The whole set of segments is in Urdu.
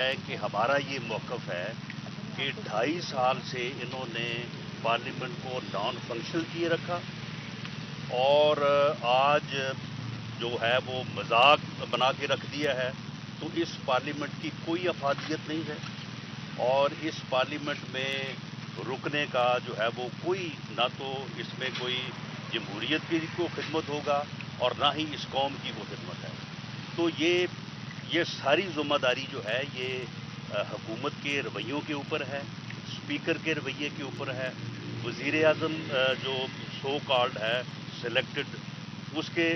ہے کہ ہمارا یہ موقف ہے کہ 2.5 سال سے انہوں نے پارلیمنٹ کو نان فنکشنل کیے رکھا اور آج جو ہے وہ مذاق بنا کے رکھ دیا ہے. تو اس پارلیمنٹ کی کوئی افادیت نہیں ہے اور اس پارلیمنٹ میں رکنے کا جو ہے وہ کوئی نہ تو اس میں کوئی جمہوریت کی کو خدمت ہوگا اور نہ ہی اس قوم کی وہ خدمت ہے. تو یہ ساری ذمہ داری جو ہے یہ حکومت کے رویوں کے اوپر ہے, اسپیکر کے رویے کے اوپر ہے, وزیر اعظم جو سو کالڈ ہے سلیکٹڈ اس کے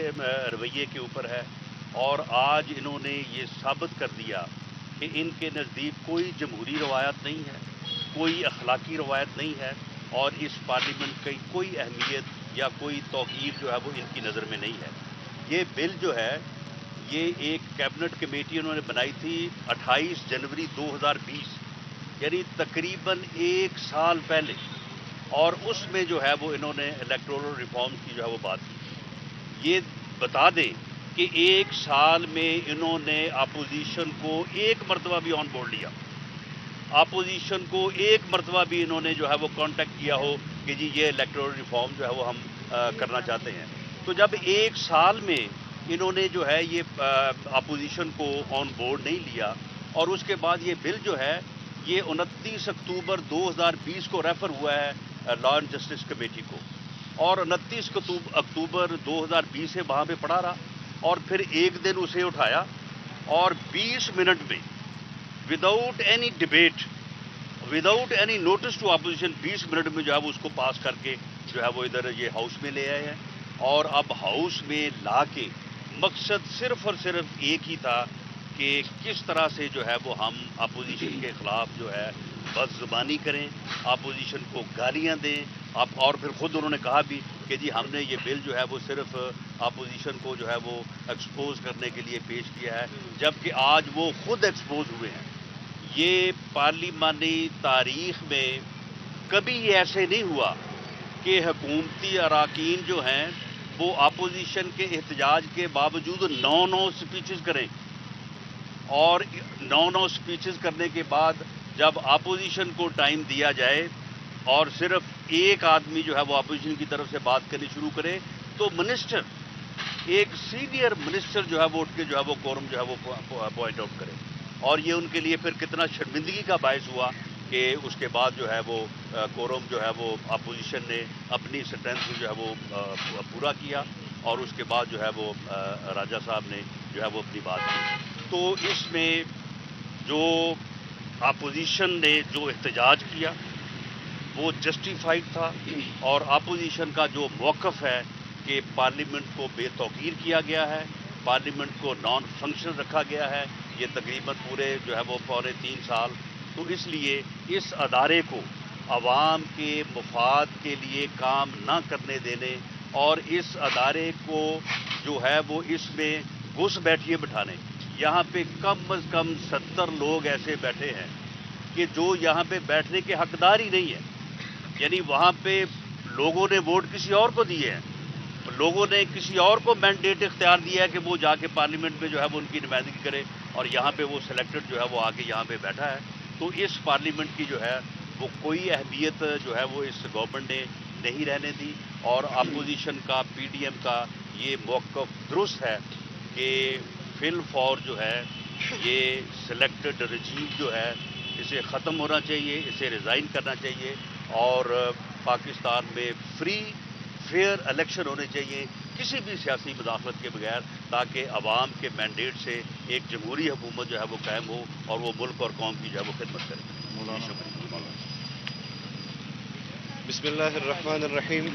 رویے کے اوپر ہے. اور آج انہوں نے یہ ثابت کر دیا کہ ان کے نزدیک کوئی جمہوری روایت نہیں ہے, کوئی اخلاقی روایت نہیں ہے اور اس پارلیمنٹ کی کوئی اہمیت یا کوئی توقیر جو ہے وہ ان کی نظر میں نہیں ہے. یہ بل جو ہے یہ ایک کیبنٹ کمیٹی انہوں نے بنائی تھی 28 جنوری 2020 یعنی تقریباً 1 سال پہلے, اور اس میں جو ہے وہ انہوں نے الیکٹورل ریفارمز کی جو ہے وہ بات کی. یہ بتا دیں کہ 1 سال میں انہوں نے اپوزیشن کو ایک مرتبہ بھی آن بورڈ لیا, اپوزیشن کو ایک مرتبہ بھی انہوں نے جو ہے وہ کانٹیکٹ کیا ہو کہ جی یہ الیکٹورل ریفارم جو ہے وہ ہم کرنا چاہتے ہیں. تو جب 1 سال میں انہوں نے جو ہے یہ اپوزیشن کو آن بورڈ نہیں لیا اور اس کے بعد یہ بل جو ہے یہ 29 اکتوبر 2020 کو ریفر ہوا ہے لا اینڈ جسٹس کمیٹی کو, اور 29 اکتوبر 2020 سے وہاں پہ پڑا رہا اور پھر ایک دن اسے اٹھایا اور 20 منٹ میں without any debate without any notice to opposition 20 منٹ میں جو ہے وہ اس کو پاس کر کے جو ہے وہ ادھر یہ ہاؤس میں لے آئے ہیں. اور اب ہاؤس میں لا کے مقصد صرف اور صرف ایک ہی تھا کہ کس طرح سے جو ہے وہ ہم اپوزیشن کے خلاف جو ہے بد زبانی کریں, اپوزیشن کو گالیاں دیں. اور پھر خود انہوں نے کہا بھی کہ جی ہم نے یہ بل جو ہے وہ صرف اپوزیشن کو جو ہے وہ ایکسپوز کرنے کے لیے پیش کیا ہے, جبکہ آج وہ خود ایکسپوز ہوئے ہیں. یہ پارلیمانی تاریخ میں کبھی ایسے نہیں ہوا کہ حکومتی اراکین جو ہیں وہ اپوزیشن کے احتجاج کے باوجود 9 اسپیچز کریں, اور 9 اسپیچز کرنے کے بعد جب اپوزیشن کو ٹائم دیا جائے اور صرف ایک آدمی جو ہے وہ اپوزیشن کی طرف سے بات کرنی شروع کرے تو منسٹر, ایک سینئر منسٹر جو ہے وہ اٹھ کے جو ہے وہ کورم جو ہے وہ پوائنٹ آؤٹ کرے. اور یہ ان کے لیے پھر کتنا شرمندگی کا باعث ہوا کہ اس کے بعد جو ہے وہ کورم جو ہے وہ اپوزیشن نے اپنی اسٹرینتھ جو ہے وہ پورا کیا اور اس کے بعد جو ہے وہ راجہ صاحب نے جو ہے وہ اپنی بات کی. تو اس میں جو اپوزیشن نے جو احتجاج کیا وہ جسٹیفائڈ تھا, اور اپوزیشن کا جو موقف ہے کہ پارلیمنٹ کو بے توقیر کیا گیا ہے, پارلیمنٹ کو نان فنکشنل رکھا گیا ہے یہ تقریباً پورے جو ہے وہ 3.25 سال. تو اس لیے اس ادارے کو عوام کے مفاد کے لیے کام نہ کرنے دینے اور اس ادارے کو جو ہے وہ اس میں گھس بیٹھیے بٹھانے. یہاں پہ کم از کم 70 لوگ ایسے بیٹھے ہیں کہ جو یہاں پہ بیٹھنے کے حقدار ہی نہیں ہیں. یعنی وہاں پہ لوگوں نے ووٹ کسی اور کو دیے ہیں, لوگوں نے کسی اور کو مینڈیٹ اختیار دیا ہے کہ وہ جا کے پارلیمنٹ میں جو ہے وہ ان کی نمائندگی کرے, اور یہاں پہ وہ سلیکٹڈ جو ہے وہ آ کے یہاں پہ بیٹھا ہے. تو اس پارلیمنٹ کی جو ہے وہ کوئی اہمیت جو ہے وہ اس گورنمنٹ نے نہیں رہنے دی, اور اپوزیشن کا پی ڈی ایم کا یہ موقف درست ہے کہ فی الفور جو ہے یہ سلیکٹڈ رجیم جو ہے اسے ختم ہونا چاہیے, اسے ریزائن کرنا چاہیے, اور پاکستان میں فری فیئر الیکشن ہونے چاہیے کسی بھی سیاسی مداخلت کے بغیر, تاکہ عوام کے مینڈیٹ سے ایک جمہوری حکومت جو ہے وہ قائم ہو اور وہ ملک اور قوم کی جو ہے وہ خدمت کرے. بسم اللہ الرحمن الرحیم.